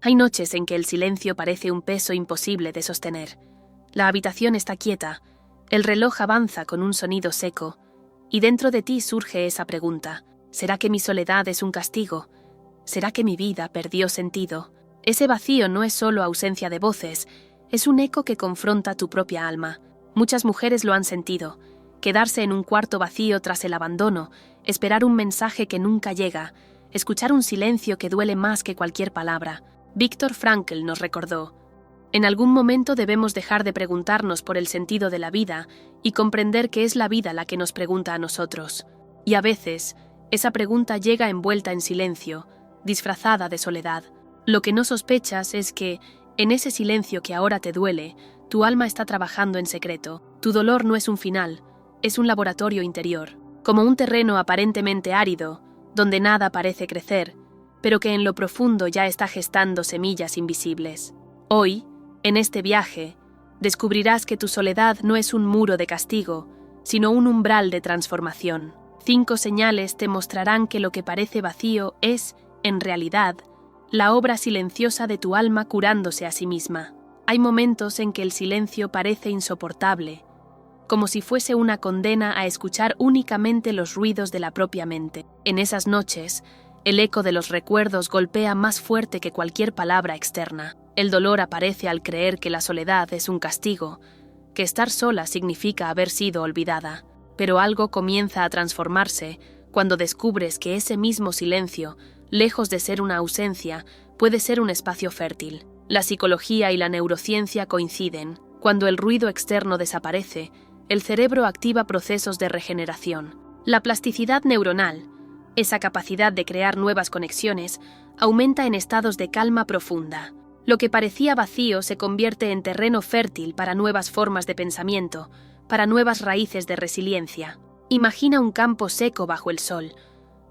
Hay noches en que el silencio parece un peso imposible de sostener. La habitación está quieta, el reloj avanza con un sonido seco, y dentro de ti surge esa pregunta: ¿será que mi soledad es un castigo? ¿Será que mi vida perdió sentido? Ese vacío no es solo ausencia de voces, es un eco que confronta tu propia alma. Muchas mujeres lo han sentido: quedarse en un cuarto vacío tras el abandono, esperar un mensaje que nunca llega, escuchar un silencio que duele más que cualquier palabra. Viktor Frankl nos recordó: en algún momento debemos dejar de preguntarnos por el sentido de la vida y comprender que es la vida la que nos pregunta a nosotros. Y a veces, esa pregunta llega envuelta en silencio, disfrazada de soledad. Lo que no sospechas es que, en ese silencio que ahora te duele, tu alma está trabajando en secreto. Tu dolor no es un final, es un laboratorio interior, como un terreno aparentemente árido, donde nada parece crecer, pero que en lo profundo ya está gestando semillas invisibles. Hoy, en este viaje, descubrirás que tu soledad no es un muro de castigo, sino un umbral de transformación. 5 señales te mostrarán que lo que parece vacío es, en realidad, la obra silenciosa de tu alma curándose a sí misma. Hay momentos en que el silencio parece insoportable, como si fuese una condena a escuchar únicamente los ruidos de la propia mente. En esas noches, el eco de los recuerdos golpea más fuerte que cualquier palabra externa. El dolor aparece al creer que la soledad es un castigo, que estar sola significa haber sido olvidada. Pero algo comienza a transformarse cuando descubres que ese mismo silencio, lejos de ser una ausencia, puede ser un espacio fértil. La psicología y la neurociencia coinciden. Cuando el ruido externo desaparece, el cerebro activa procesos de regeneración. La plasticidad neuronal, esa capacidad de crear nuevas conexiones, aumenta en estados de calma profunda. Lo que parecía vacío se convierte en terreno fértil para nuevas formas de pensamiento, para nuevas raíces de resiliencia. Imagina un campo seco bajo el sol.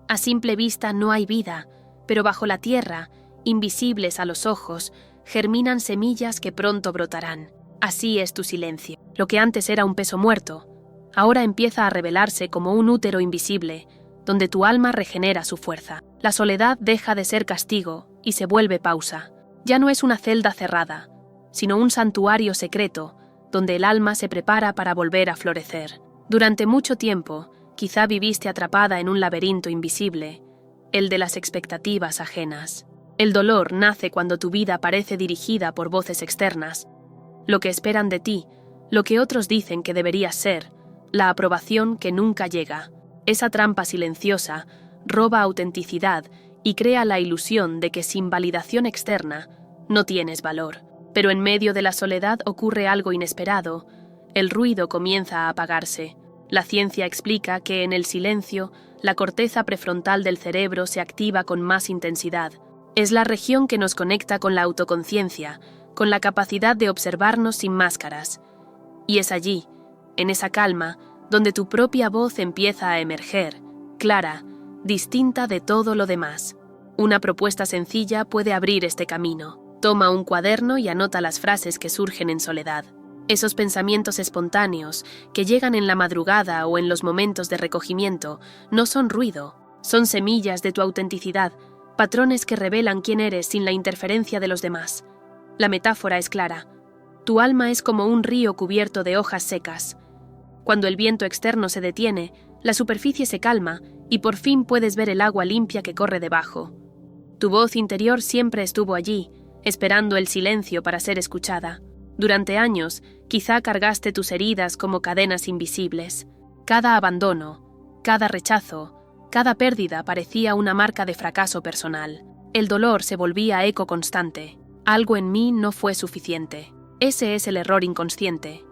A simple vista no hay vida, pero bajo la tierra, invisibles a los ojos, germinan semillas que pronto brotarán. Así es tu silencio. Lo que antes era un peso muerto, ahora empieza a revelarse como un útero invisible, donde tu alma regenera su fuerza. La soledad deja de ser castigo y se vuelve pausa. Ya no es una celda cerrada, sino un santuario secreto, donde el alma se prepara para volver a florecer. Durante mucho tiempo, quizá viviste atrapada en un laberinto invisible, el de las expectativas ajenas. El dolor nace cuando tu vida parece dirigida por voces externas, lo que esperan de ti, lo que otros dicen que deberías ser, la aprobación que nunca llega. Esa trampa silenciosa roba autenticidad y crea la ilusión de que sin validación externa no tienes valor. Pero en medio de la soledad ocurre algo inesperado. El ruido comienza a apagarse. La ciencia explica que en el silencio, la corteza prefrontal del cerebro se activa con más intensidad. Es la región que nos conecta con la autoconciencia, con la capacidad de observarnos sin máscaras. Y es allí, en esa calma, donde tu propia voz empieza a emerger, clara, distinta de todo lo demás. Una propuesta sencilla puede abrir este camino. Toma un cuaderno y anota las frases que surgen en soledad. Esos pensamientos espontáneos, que llegan en la madrugada o en los momentos de recogimiento, no son ruido, son semillas de tu autenticidad, patrones que revelan quién eres sin la interferencia de los demás. La metáfora es clara. Tu alma es como un río cubierto de hojas secas. Cuando el viento externo se detiene, la superficie se calma y por fin puedes ver el agua limpia que corre debajo. Tu voz interior siempre estuvo allí, esperando el silencio para ser escuchada. Durante años, quizá cargaste tus heridas como cadenas invisibles. Cada abandono, cada rechazo, cada pérdida parecía una marca de fracaso personal. El dolor se volvía eco constante. Algo en mí no fue suficiente. Ese es el error inconsciente.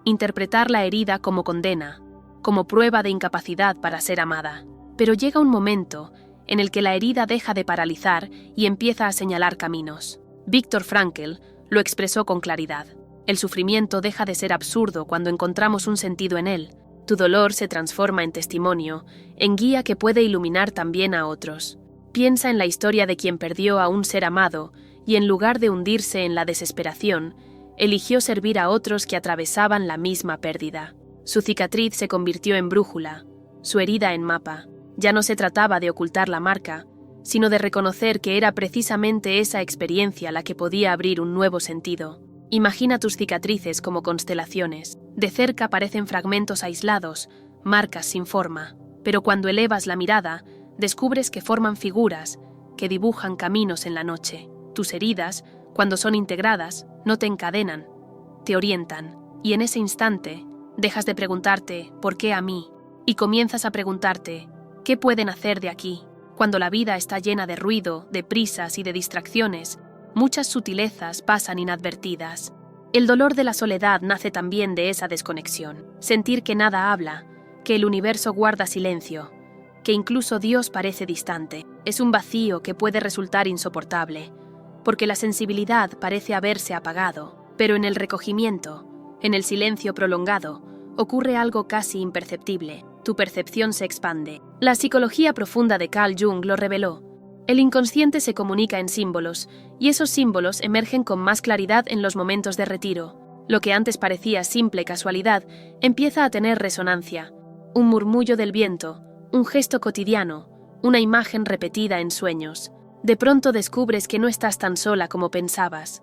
Interpretar la herida como condena, como prueba de incapacidad para ser amada. Pero llega un momento en el que la herida deja de paralizar y empieza a señalar caminos. Viktor Frankl lo expresó con claridad. El sufrimiento deja de ser absurdo cuando encontramos un sentido en él. Tu dolor se transforma en testimonio, en guía que puede iluminar también a otros. Piensa en la historia de quien perdió a un ser amado y en lugar de hundirse en la desesperación, eligió servir a otros que atravesaban la misma pérdida. Su cicatriz se convirtió en brújula, su herida en mapa. Ya no se trataba de ocultar la marca, sino de reconocer que era precisamente esa experiencia la que podía abrir un nuevo sentido. Imagina tus cicatrices como constelaciones. De cerca parecen fragmentos aislados, marcas sin forma, pero cuando elevas la mirada, descubres que forman figuras, que dibujan caminos en la noche. Tus heridas, cuando son integradas, no te encadenan, te orientan, y en ese instante dejas de preguntarte ¿por qué a mí? Y comienzas a preguntarte ¿qué pueden hacer de aquí? Cuando la vida está llena de ruido, de prisas y de distracciones, muchas sutilezas pasan inadvertidas. El dolor de la soledad nace también de esa desconexión. Sentir que nada habla, que el universo guarda silencio, que incluso Dios parece distante. Es un vacío que puede resultar insoportable, porque la sensibilidad parece haberse apagado, pero en el recogimiento, en el silencio prolongado, ocurre algo casi imperceptible. Tu percepción se expande. La psicología profunda de Carl Jung lo reveló. El inconsciente se comunica en símbolos, y esos símbolos emergen con más claridad en los momentos de retiro. Lo que antes parecía simple casualidad empieza a tener resonancia. Un murmullo del viento, un gesto cotidiano, una imagen repetida en sueños. De pronto descubres que no estás tan sola como pensabas.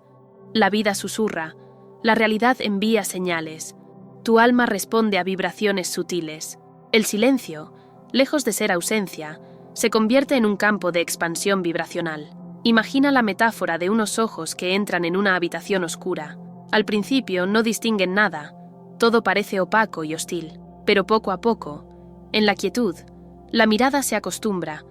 La vida susurra, la realidad envía señales. Tu alma responde a vibraciones sutiles. El silencio, lejos de ser ausencia, se convierte en un campo de expansión vibracional. Imagina la metáfora de unos ojos que entran en una habitación oscura. Al principio no distinguen nada, todo parece opaco y hostil, pero poco a poco, en la quietud, la mirada se acostumbra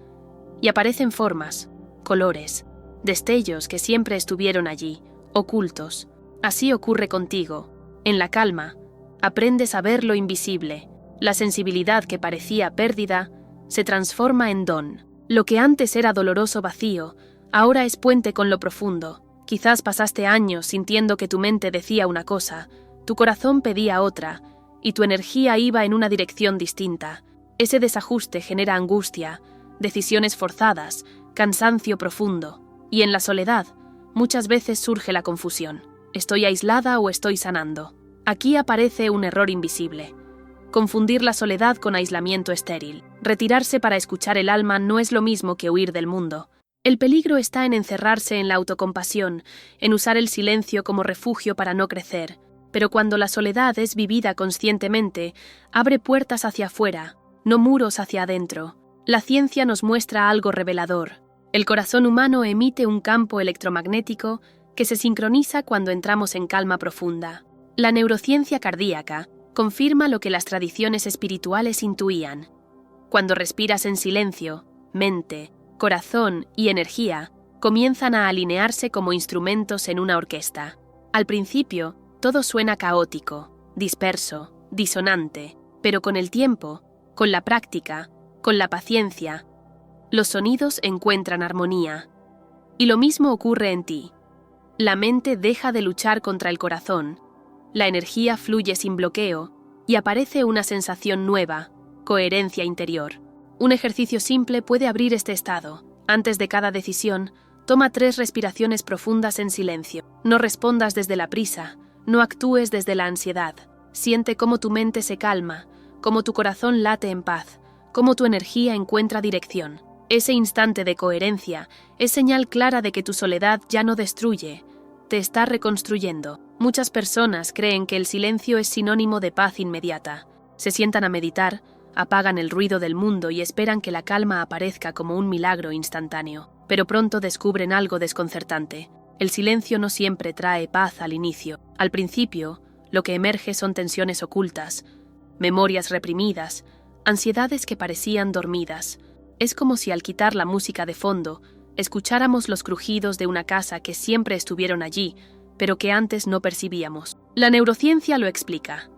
y aparecen formas, colores, destellos que siempre estuvieron allí, ocultos. Así ocurre contigo. En la calma, aprendes a ver lo invisible. La sensibilidad que parecía pérdida se transforma en don. Lo que antes era doloroso vacío, ahora es puente con lo profundo. Quizás pasaste años sintiendo que tu mente decía una cosa, tu corazón pedía otra, y tu energía iba en una dirección distinta. Ese desajuste genera angustia, decisiones forzadas, cansancio profundo. Y en la soledad, muchas veces surge la confusión. ¿Estoy aislada o estoy sanando? Aquí aparece un error invisible. Confundir la soledad con aislamiento estéril. Retirarse para escuchar el alma no es lo mismo que huir del mundo. El peligro está en encerrarse en la autocompasión, en usar el silencio como refugio para no crecer. Pero cuando la soledad es vivida conscientemente, abre puertas hacia afuera, no muros hacia adentro. La ciencia nos muestra algo revelador. El corazón humano emite un campo electromagnético que se sincroniza cuando entramos en calma profunda. La neurociencia cardíaca confirma lo que las tradiciones espirituales intuían. Cuando respiras en silencio, mente, corazón y energía comienzan a alinearse como instrumentos en una orquesta. Al principio, todo suena caótico, disperso, disonante, pero con el tiempo, con la práctica, con la paciencia, los sonidos encuentran armonía. Y lo mismo ocurre en ti. La mente deja de luchar contra el corazón, la energía fluye sin bloqueo y aparece una sensación nueva, coherencia interior. Un ejercicio simple puede abrir este estado. Antes de cada decisión, toma 3 respiraciones profundas en silencio. No respondas desde la prisa, no actúes desde la ansiedad. Siente cómo tu mente se calma, cómo tu corazón late en paz, cómo tu energía encuentra dirección. Ese instante de coherencia es señal clara de que tu soledad ya no destruye, te está reconstruyendo. Muchas personas creen que el silencio es sinónimo de paz inmediata. Se sientan a meditar, apagan el ruido del mundo y esperan que la calma aparezca como un milagro instantáneo. Pero pronto descubren algo desconcertante. El silencio no siempre trae paz al inicio. Al principio, lo que emerge son tensiones ocultas, memorias reprimidas, ansiedades que parecían dormidas. Es como si al quitar la música de fondo, escucháramos los crujidos de una casa que siempre estuvieron allí, pero que antes no percibíamos. La neurociencia lo explica.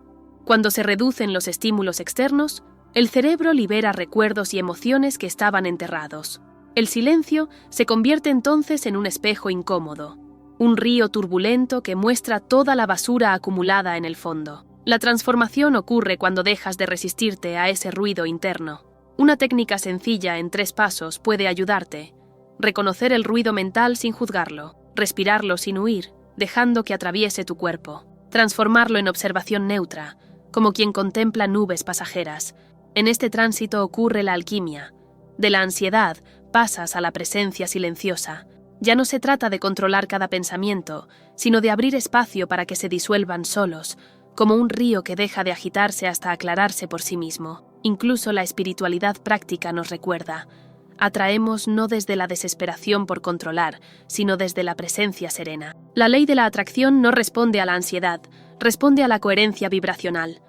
Cuando se reducen los estímulos externos, el cerebro libera recuerdos y emociones que estaban enterrados. El silencio se convierte entonces en un espejo incómodo, un río turbulento que muestra toda la basura acumulada en el fondo. La transformación ocurre cuando dejas de resistirte a ese ruido interno. Una técnica sencilla en 3 pasos puede ayudarte. Reconocer el ruido mental sin juzgarlo, respirarlo sin huir, dejando que atraviese tu cuerpo. Transformarlo en observación neutra, como quien contempla nubes pasajeras. En este tránsito ocurre la alquimia. De la ansiedad pasas a la presencia silenciosa. Ya no se trata de controlar cada pensamiento, sino de abrir espacio para que se disuelvan solos, como un río que deja de agitarse hasta aclararse por sí mismo. Incluso la espiritualidad práctica nos recuerda: atraemos no desde la desesperación por controlar, sino desde la presencia serena. La ley de la atracción no responde a la ansiedad, responde a la coherencia vibracional.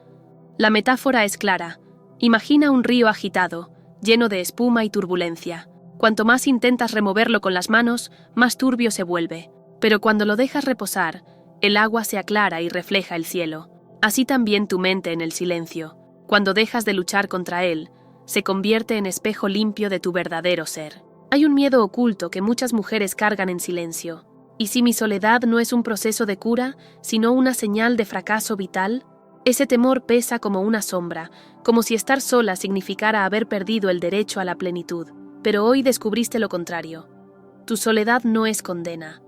La metáfora es clara. Imagina un río agitado, lleno de espuma y turbulencia. Cuanto más intentas removerlo con las manos, más turbio se vuelve. Pero cuando lo dejas reposar, el agua se aclara y refleja el cielo. Así también tu mente en el silencio. Cuando dejas de luchar contra él, se convierte en espejo limpio de tu verdadero ser. Hay un miedo oculto que muchas mujeres cargan en silencio. ¿Y si mi soledad no es un proceso de cura, sino una señal de fracaso vital? Ese temor pesa como una sombra, como si estar sola significara haber perdido el derecho a la plenitud. Pero hoy descubriste lo contrario. Tu soledad no es condena,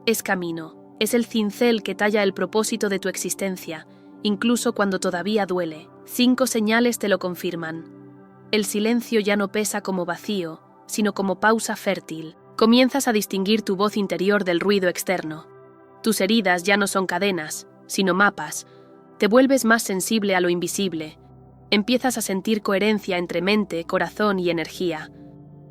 es camino, es el cincel que talla el propósito de tu existencia, incluso cuando todavía duele. 5 señales te lo confirman. El silencio ya no pesa como vacío, sino como pausa fértil. Comienzas a distinguir tu voz interior del ruido externo. Tus heridas ya no son cadenas, sino mapas. Te vuelves más sensible a lo invisible. Empiezas a sentir coherencia entre mente, corazón y energía.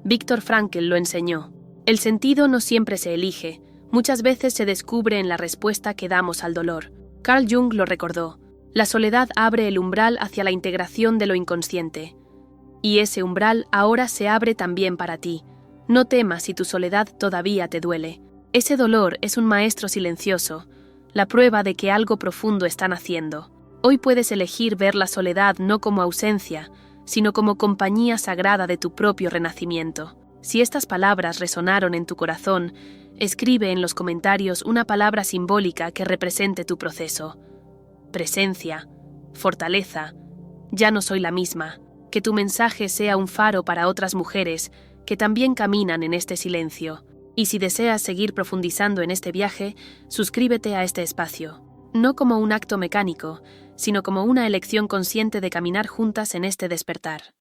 Viktor Frankl lo enseñó. El sentido no siempre se elige, muchas veces se descubre en la respuesta que damos al dolor. Carl Jung lo recordó. La soledad abre el umbral hacia la integración de lo inconsciente. Y ese umbral ahora se abre también para ti. No temas si tu soledad todavía te duele. Ese dolor es un maestro silencioso, la prueba de que algo profundo está naciendo. Hoy puedes elegir ver la soledad no como ausencia, sino como compañía sagrada de tu propio renacimiento. Si estas palabras resonaron en tu corazón, escribe en los comentarios una palabra simbólica que represente tu proceso. Presencia, fortaleza, ya no soy la misma. Que tu mensaje sea un faro para otras mujeres que también caminan en este silencio. Y si deseas seguir profundizando en este viaje, suscríbete a este espacio. No como un acto mecánico, sino como una elección consciente de caminar juntas en este despertar.